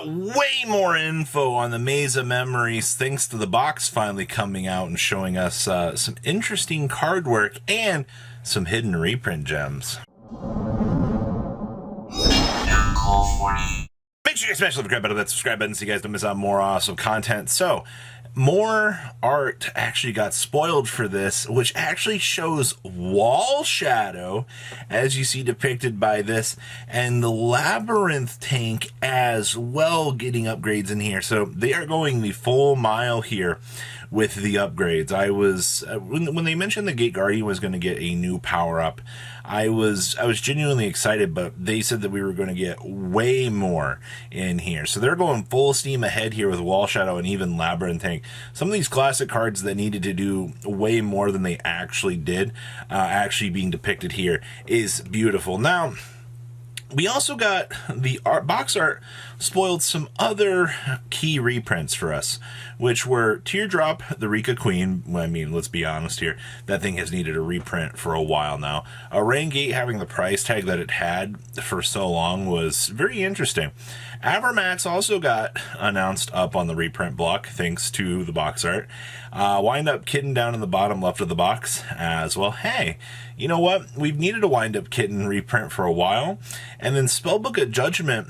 got way more info on the Maze of Memories thanks to the box finally coming out and showing us some interesting card work and some hidden reprint gems. Make sure you guys smash the crap out of that subscribe button so you guys don't miss out on more awesome content. So, more art actually got spoiled for this, which actually shows Wall Shadow, as you see depicted by this, and the Labyrinth tank as well getting upgrades in here. So they are going the full mile here with the upgrades. I was when they mentioned the Gate Guardian was going to get a new power up, I was genuinely excited, but they said that we were going to get way more in here. So they're going full steam ahead here with Wall Shadow and even Labyrinth tank. Some of these classic cards that needed to do way more than they actually did, actually being depicted here is beautiful. Now, we also got the box art spoiled some other key reprints for us, which were Teardrop, the Rika Queen. I mean, let's be honest here, that thing has needed a reprint for a while now. Rain Gate having the price tag that it had for so long was very interesting. Avermax also got announced up on the reprint block thanks to the box art. Wind Up Kitten down in the bottom left of the box as well. Hey, you know what? We've needed a Wind Up Kitten reprint for a while. And then Spellbook of Judgment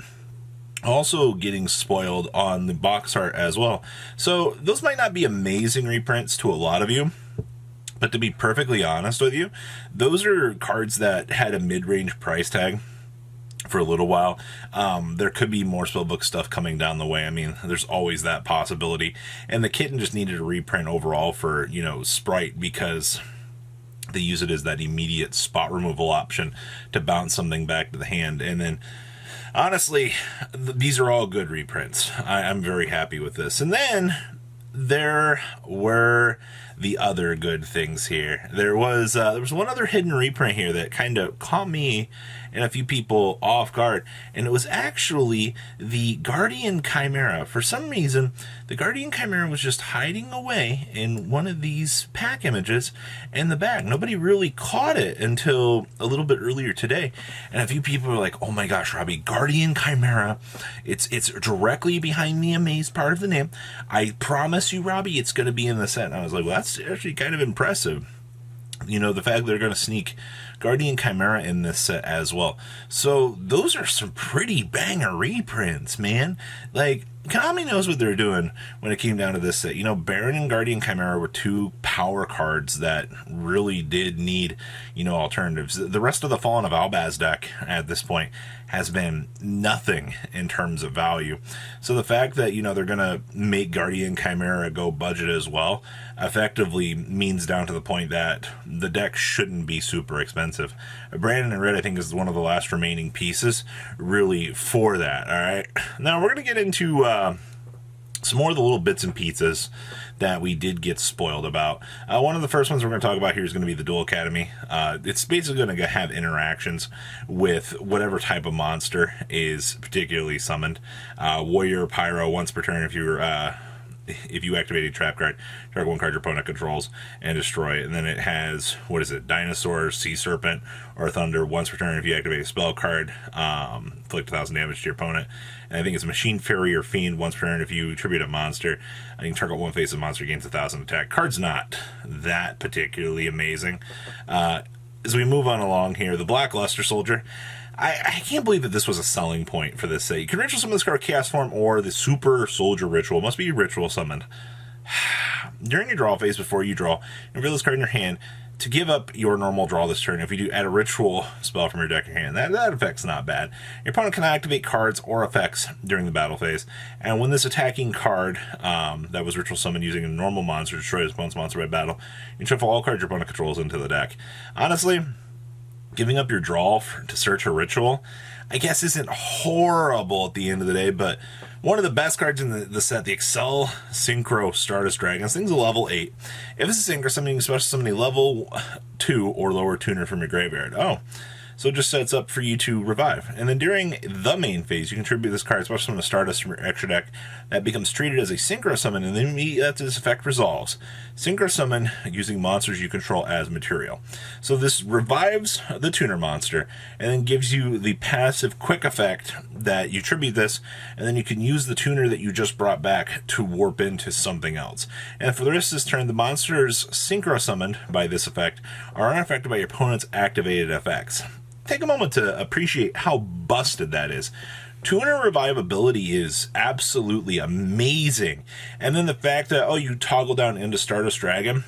also getting spoiled on the box art as well. So those might not be amazing reprints to a lot of you, but to be perfectly honest with you, those are cards that had a mid-range price tag for a little while. There could be more Spellbook stuff coming down the way. I mean, there's always that possibility. And the Kitten just needed a reprint overall for, you know, Sprite, because they use it as that immediate spot removal option to bounce something back to the hand. And then, honestly, these are all good reprints. I'm very happy with this. And then there were the other good things here. There was one other hidden reprint here that kind of caught me and a few people off guard, and it was actually the Guardian Chimera. For some reason, the Guardian Chimera was just hiding away in one of these pack images in the bag. Nobody really caught it until a little bit earlier today, and a few people were like, "Oh my gosh, Robbie, Guardian Chimera! It's directly behind the Amaze part of the name. I promise you, Robbie, it's going to be in the set." And I was like, "Well, that's actually kind of impressive." You know, the fact they're going to sneak Guardian Chimera in this set as well. So those are some pretty banger reprints, man. Like, Konami knows what they're doing when it came down to this set. You know, Baron and Guardian Chimera were two power cards that really did need, you know, alternatives. The rest of the Fallen of Albaz deck at this point has been nothing in terms of value. So the fact that, you know, they're going to make Guardian Chimera go budget as well effectively means down to the point that the deck shouldn't be super expensive. Brandon and Red, I think, is one of the last remaining pieces really for that. All right. Now we're going to get into some more of the little bits and pieces that we did get spoiled about. One of the first ones we're going to talk about here is going to be the Duel Academy. It's basically going to have interactions with whatever type of monster is particularly summoned. Warrior, Pyro, once per turn if you activate a trap card, target one card your opponent controls and destroy it. And then it has, what is it, Dinosaur, Sea Serpent, or Thunder. Once per turn, if you activate a spell card, inflict 1,000 damage to your opponent. And I think it's Machine Fairy or Fiend. Once per turn, if you tribute a monster, you can target one face of monster, gains 1,000 attack. Card's not that particularly amazing. As we move on along here, the Black Luster Soldier. I can't believe that this was a selling point for this set. You can ritual summon this card Chaos Form or the Super Soldier Ritual. It must be ritual summoned. During your draw phase, before you draw, reveal this card in your hand to give up your normal draw this turn. If you do, add a ritual spell from your deck to your hand. That effect's not bad. Your opponent can activate cards or effects during the battle phase. And when this attacking card that was ritual summoned using a normal monster destroys opponent's monster by battle, you shuffle all cards your opponent controls into the deck. Honestly, giving up your draw to search a ritual, I guess, isn't horrible at the end of the day, but one of the best cards in the set, the Excel Synchro Stardust Dragon. This thing's a level 8. If this is synchro summoning, special summoning level 2 or lower tuner from your graveyard. Oh, So it just sets up for you to revive. And then during the main phase, you contribute this card, especially from the Stardust from your extra deck, that becomes treated as a Synchro Summon, and then immediately after this effect resolves, Synchro Summon using monsters you control as material. So this revives the tuner monster, and then gives you the passive quick effect that you tribute this, and then you can use the tuner that you just brought back to warp into something else. And for the rest of this turn, the monsters Synchro Summoned by this effect are unaffected by your opponent's activated effects. Take a moment to appreciate how busted that is. Tuner revivability is absolutely amazing. And then the fact that, oh, you toggle down into Stardust Dragon,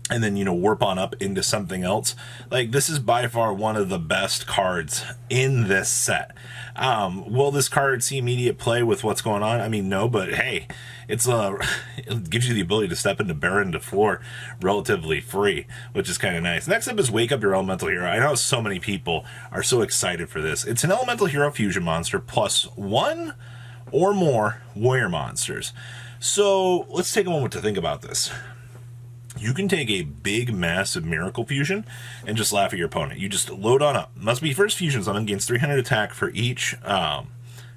and then, warp on up into something else. Like, this is by far one of the best cards in this set. Will this card see immediate play with what's going on? I mean, no, but hey, it gives you the ability to step into Baron de Flor relatively free, which is kind of nice. Next up is Wake Up Your Elemental Hero. I know so many people are so excited for this. It's an Elemental Hero fusion monster plus one or more warrior monsters. So let's take a moment to think about this. You can take a big, massive Miracle Fusion and just laugh at your opponent. You just load on up. Must be first fusion summon, gains 300 attack for each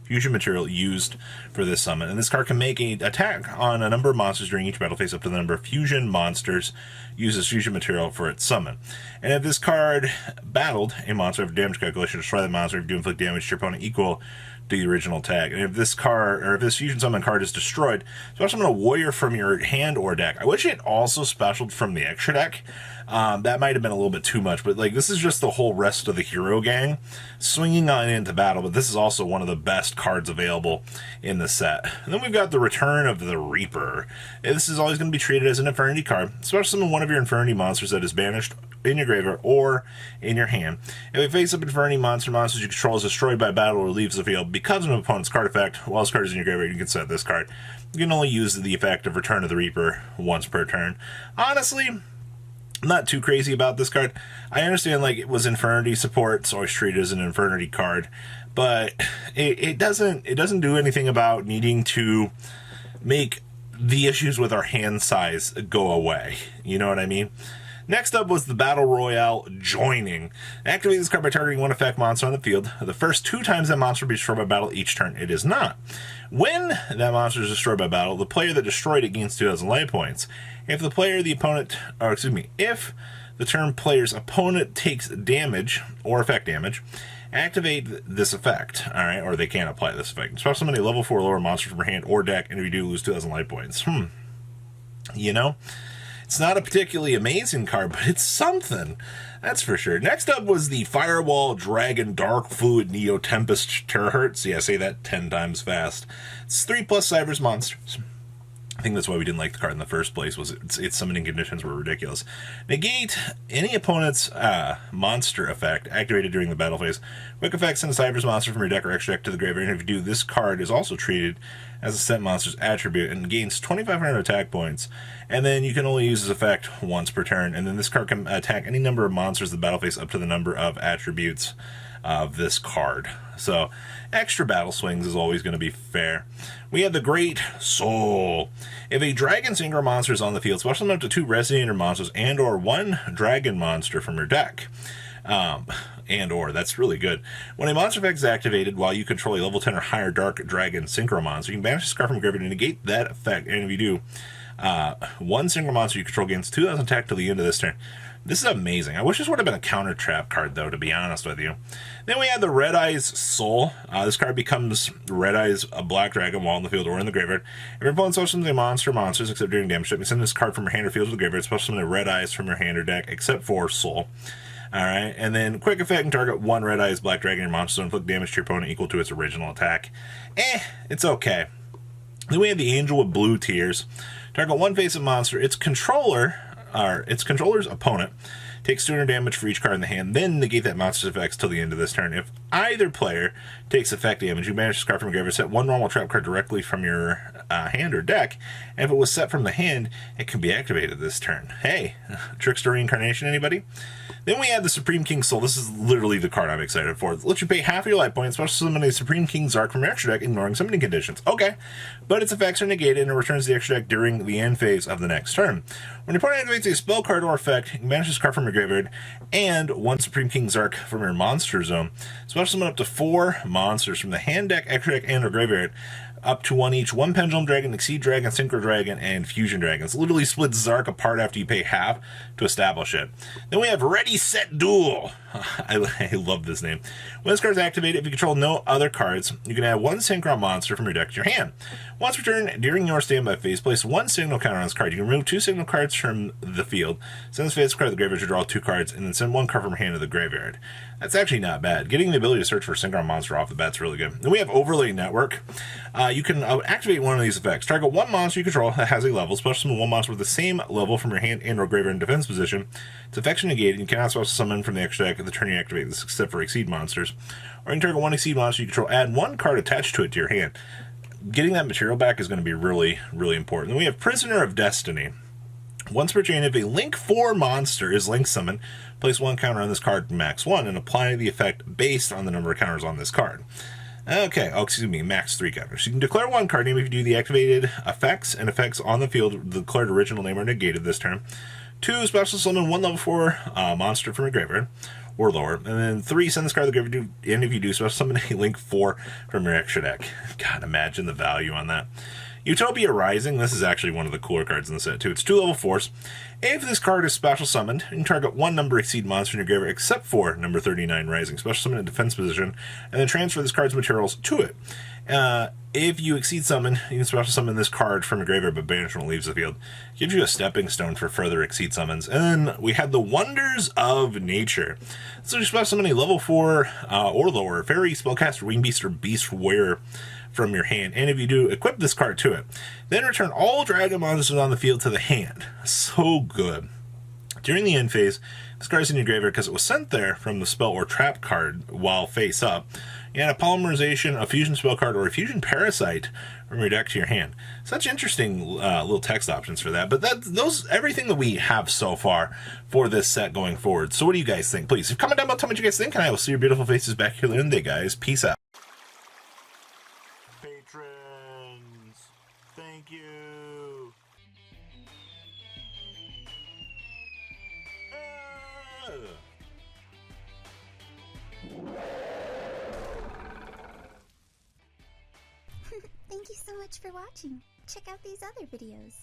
fusion material used for this summon. And this card can make an attack on a number of monsters during each battle phase up to the number of fusion monsters uses fusion material for its summon. And if this card battled a monster of damage calculation, destroy the monster if you inflict damage to your opponent equal to the original tag. And if this card, or if this fusion summon card is destroyed, special summon a warrior from your hand or deck. I wish it also specialed from the extra deck. That might have been a little bit too much, but like, this is just the whole rest of the hero gang swinging on into battle. But this is also one of the best cards available in the set. And then we've got the Return of the Reaper. And this is always going to be treated as an Infernity card. Special summon one of your Infernity monsters that is banished in your graveyard or in your hand. If a face-up Infernity monsters you control is destroyed by battle or leaves the field because of an opponent's card effect, while this card is in your graveyard, you can set this card. You can only use the effect of Return of the Reaper once per turn. Honestly, I'm not too crazy about this card. I understand, like, it was Infernity support, so I always treat it as an Infernity card, but it doesn't do anything about needing to make the issues with our hand size go away. You know what I mean? Next up was the Battle Royale Joining. Activate this card by targeting one effect monster on the field. The first 2 times that monster will be destroyed by battle each turn. It is not. When that monster is destroyed by battle, the player that destroyed it gains 2,000 life points. If the turn player's opponent takes damage or effect damage, activate this effect, alright, or they can't apply this effect. Special summon a level 4 or lower monster from your hand or deck, and if you do, lose 2,000 life points. It's not a particularly amazing card, but it's something. That's for sure. Next up was the Firewall Dragon Dark Fluid Neo Tempest Terahertz. Yeah, say that 10 times fast. It's 3+ Cyber's monsters. I think that's why we didn't like the card in the first place, was its summoning conditions were ridiculous. Negate any opponent's monster effect activated during the battle phase. Quick effect, send a Cyber's monster from your deck or extra deck to the graveyard, and if you do, this card is also treated as a sent monster's attribute and gains 2,500 attack points. And then you can only use this effect once per turn, and then this card can attack any number of monsters in the battle phase up to the number of attributes of this card. So extra battle swings is always going to be fair. We have the Great Soul. If a dragon synchro monster is on the field, special summon up to 2 resonator monsters and or 1 dragon monster from your deck. That's really good. When a monster effect is activated while you control a level 10 or higher dark dragon synchro monster, you can banish this card from your graveyard and negate that effect. And if you do, 1 synchro monster you control gains 2,000 attack till the end of this turn. This is amazing. I wish this would have been a counter trap card, though, to be honest with you. Then we have the Red Eyes Soul. This card becomes Red Eyes, a black dragon while in the field or in the graveyard. If your opponent summons a monsters, except during damage, you can send this card from your hand or field to the graveyard, special summon a Red Eyes from your hand or deck, except for Soul. Alright, and then quick effect can target 1 Red Eyes black dragon in your monster, so inflict damage to your opponent equal to its original attack. It's okay. Then we have the Angel with Blue Tears. Target 1 face-up monster, its controller's opponent takes 200 damage for each card in the hand, then negate that monster's effects till the end of this turn. If either player takes effect damage, you banish this card from your graveyard, set one normal trap card directly from your hand or deck, and if it was set from the hand, it can be activated this turn. Hey, Trickster Reincarnation, anybody? Then we have the Supreme King Soul. This is literally the card I'm excited for. It lets you pay half of your life points, special summon a Supreme King Zark from your extra deck, ignoring summoning conditions. Okay, but its effects are negated and it returns the extra deck during the end phase of the next turn. When your opponent activates a spell card or effect, you can banish this card from your graveyard and one Supreme King Zark from your monster zone. Special summon up to 4 monsters from the hand deck, extra deck, and or graveyard. Up to 1 each. 1 Pendulum Dragon, Exceed Dragon, Synchro Dragon, and Fusion Dragon. It's literally splits Zark apart after you pay half to establish it. Then we have Ready, Set, Duel. I love this name. When this card is activated, if you control no other cards, you can add 1 Synchro monster from your deck to your hand. Once returned during your standby phase, place 1 signal counter on this card. You can remove 2 signal cards from the field, send this face card to the graveyard to draw 2 cards, and then send 1 card from your hand to the graveyard. That's actually not bad. Getting the ability to search for a Synchro monster off the bat is really good. Then we have Overlay Network. You can activate one of these effects. Target 1 monster you control that has a level. Special summon 1 monster with the same level from your hand and or graveyard in defense position. Its effects are negated. You cannot special summon from the extra deck at the turn you activate this, except for Exceed monsters. Or you can target 1 Exceed monster you control, add 1 card attached to it to your hand. Getting that material back is going to be really, really important. Then we have Prisoner of Destiny. Once per chain, if a Link 4 monster is Link summoned, place 1 counter on this card, max 1, and apply the effect based on the number of counters on this card. Okay, max 3 counters. You can declare 1 card name if you do the activated effects and effects on the field. The declared original name are negated this turn. 2, special summon 1 level 4 monster from your graveyard or lower. And then 3, send this card to the graveyard, and if you do, special summon a Link 4 from your extra deck. God, imagine the value on that. Utopia Rising, this is actually one of the cooler cards in the set too. It's 2 level 4s. If this card is special summoned, you can target 1 number Exceed monster in your graveyard except for number 39 Rising. Special summon in defense position, and then transfer this card's materials to it. If you Exceed summon, you can special summon this card from your graveyard, but banish when it leaves the field. Gives you a stepping stone for further Exceed summons. And then we have the Wonders of Nature. So you special summon a level 4 or lower Fairy, Spellcaster, Wing Beast, or Beast Wearer from your hand, and if you do, equip this card to it. Then return all dragon monsters on the field to the hand. So good. During the end phase, this card is in your graveyard because it was sent there from the spell or trap card while face up. You add a polymerization, a fusion spell card, or a fusion parasite from your deck to your hand. Such interesting little text options for that. But those everything that we have so far for this set going forward. So what do you guys think? Please comment down below, tell me what you guys think, and I will see your beautiful faces back here in the day, guys. Peace out. Patrons, thank you. Thank you so much for watching. Check out these other videos.